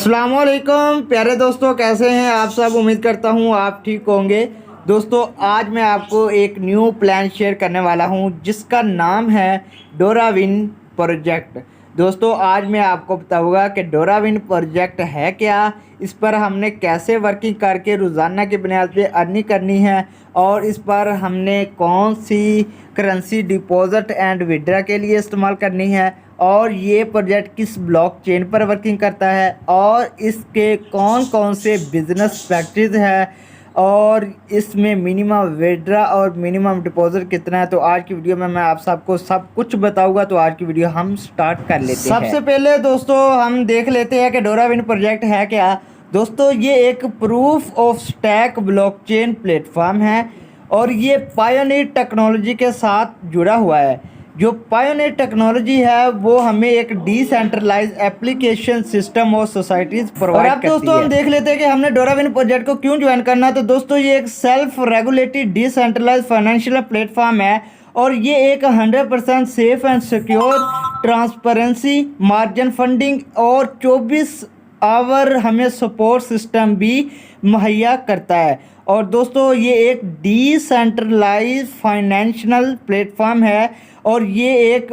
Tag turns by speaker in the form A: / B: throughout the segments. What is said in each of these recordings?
A: अस्सलामुअलैकुम प्यारे दोस्तों, कैसे हैं आप सब। उम्मीद करता हूं आप ठीक होंगे। दोस्तों आज मैं आपको एक न्यू प्लान शेयर करने वाला हूं जिसका नाम है डोराविन प्रोजेक्ट। दोस्तों आज मैं आपको बताऊंगा कि डोराविन प्रोजेक्ट है क्या, इस पर हमने कैसे वर्किंग करके रोज़ाना की बुनियाद पे अर्निंग करनी है और इस पर हमने कौन सी करेंसी डिपॉजिट एंड विड्रा के लिए इस्तेमाल करनी है और ये प्रोजेक्ट किस ब्लॉकचेन पर वर्किंग करता है और इसके कौन कौन से बिजनेस प्रैक्टिस है और इसमें मिनिमम विड्रा और मिनिमम डिपॉजिट कितना है। तो आज की वीडियो में मैं आप सबको सब कुछ बताऊंगा। तो आज की वीडियो हम स्टार्ट कर लेते हैं। सबसे पहले दोस्तों हम देख लेते हैं कि डोराविन प्रोजेक्ट है क्या। दोस्तों ये एक proof of stack blockchain platform है और ये पायोनियर टेक्नोलॉजी के साथ जुड़ा हुआ है। जो पायोनियर टेक्नोलॉजी है वो हमें एक डिसेंट्रलाइज एप्लीकेशन सिस्टम और सोसाइटीज प्रोवाइड करती है। अब दोस्तों हम देख लेते हैं कि हमने डोराविन प्रोजेक्ट को क्यों ज्वाइन करना है। तो दोस्तों ये एक self regulated decentralize financial platform है और ये एक 100% safe and secure transparency margin funding और 24 आवर हमें सपोर्ट सिस्टम भी मुहैया करता है। और दोस्तों ये एक डिसेंट्रलाइज फाइनेंशियल प्लेटफॉर्म है और ये एक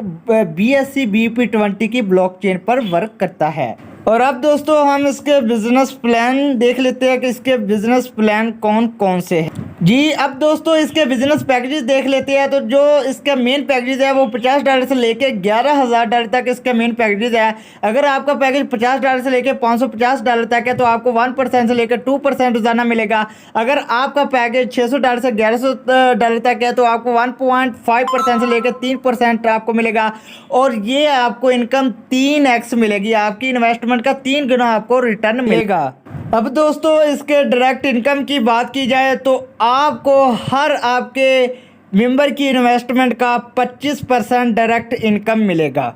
A: BSC BEP20 की ब्लॉकचेन पर वर्क करता है। और अब दोस्तों हम इसके बिजनेस प्लान देख लेते हैं कि इसके बिजनेस प्लान कौन कौन से हैं। जी अब दोस्तों इसके बिजनेस पैकेजेस देख लेते हैं। तो जो इसका मेन पैकेज है वो $50 से लेके $11,000 तक इसका मेन पैकेज है। अगर आपका पैकेज $50 से लेके $550 तक है तो आपको 1% से लेकर 2% रोजाना मिलेगा। अगर आपका पैकेज $600 से $1100 तक है तो आपको 1.5% से लेकर 3% आपको मिलेगा और ये आपको इनकम 3x मिलेगी। आपकी इन्वेस्टमेंट का 3 गुना आपको रिटर्न मिलेगा। अब दोस्तों इसके डायरेक्ट इनकम की बात की जाए तो आपको हर आपके मेंबर की इन्वेस्टमेंट का 25% डायरेक्ट इनकम मिलेगा।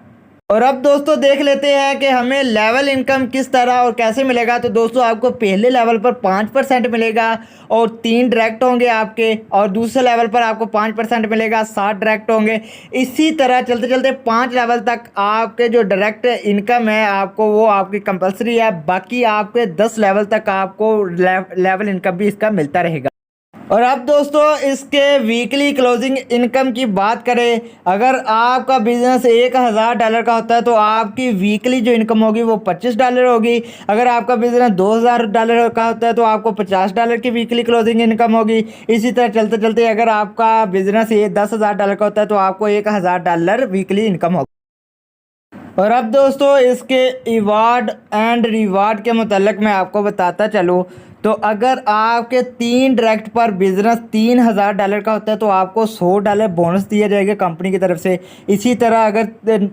A: और अब दोस्तों देख लेते हैं कि हमें लेवल इनकम किस तरह और कैसे मिलेगा। तो दोस्तों आपको पहले लेवल पर 5% मिलेगा और 3 डायरेक्ट होंगे आपके, और दूसरे लेवल पर आपको 5% मिलेगा, 7 डायरेक्ट होंगे। इसी तरह चलते चलते 5 लेवल तक आपके जो डायरेक्ट इनकम है आपको वो आपकी कंपलसरी है। बाकी आपके 10 लेवल तक आपको लेवल इनकम भी इसका मिलता रहेगा। और अब दोस्तों इसके वीकली क्लोजिंग इनकम की बात करें, अगर आपका बिजनेस $1,000 का होता है तो आपकी वीकली जो इनकम होगी वो $25 होगी। अगर आपका बिजनेस $2,000 का होता है तो आपको $50 की वीकली क्लोजिंग इनकम होगी। इसी तरह चलते चलते अगर आपका बिजनेस $10,000 का होता है तो आपको $1,000 वीकली इनकम होगी। और अब दोस्तों इसके अवार्ड एंड रिवार्ड के मुतालिक मैं आपको बताता चलूँ तो अगर आपके 3 डायरेक्ट पर बिजनेस $3,000 का होता है तो आपको $100 बोनस दिया जाएगा कंपनी की तरफ से। इसी तरह अगर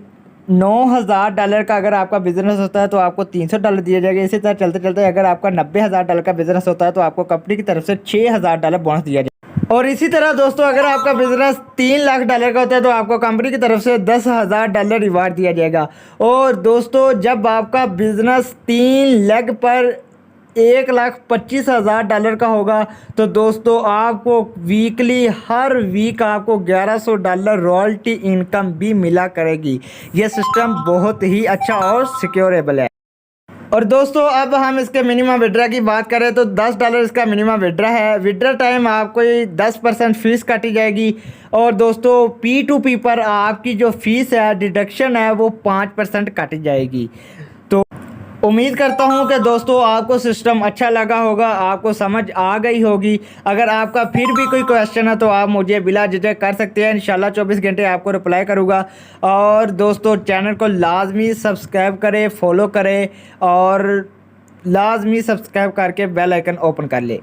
A: $9,000 का अगर आपका बिजनेस होता है तो आपको $300 दिया जाएगा। इसी तरह चलते चलते अगर आपका $90,000 का बिजनेस होता है तो आपको कंपनी की तरफ से $6,000 बोनस दिया जाएगा। और इसी तरह दोस्तों अगर आपका बिजनेस $3 लाख का होता है तो आपको कंपनी की तरफ से $10,000 रिवार्ड दिया जाएगा। और दोस्तों जब आपका बिजनेस 3 लाख पर $1,25,000 का होगा तो दोस्तों आपको वीकली हर वीक आपको $1,100 रॉयल्टी इनकम भी मिला करेगी। यह सिस्टम बहुत ही अच्छा और सिक्योरेबल है। और दोस्तों अब हम इसके मिनिमम विड्रा की बात करें तो $10 इसका मिनिमम विड्रा है। विड्रा टाइम आपको 10% फीस काटी जाएगी और दोस्तों P2P पर आपकी जो फीस है डिडक्शन है वो 5% काटी जाएगी। तो उम्मीद करता हूं कि दोस्तों आपको सिस्टम अच्छा लगा होगा, आपको समझ आ गई होगी। अगर आपका फिर भी कोई क्वेश्चन है तो आप मुझे बिला झिझक कर सकते हैं। इंशाल्लाह 24 घंटे आपको रिप्लाई करूँगा। और दोस्तों चैनल को लाजमी सब्सक्राइब करें, फॉलो करें और लाजमी सब्सक्राइब करके बेल आइकन ओपन कर ले।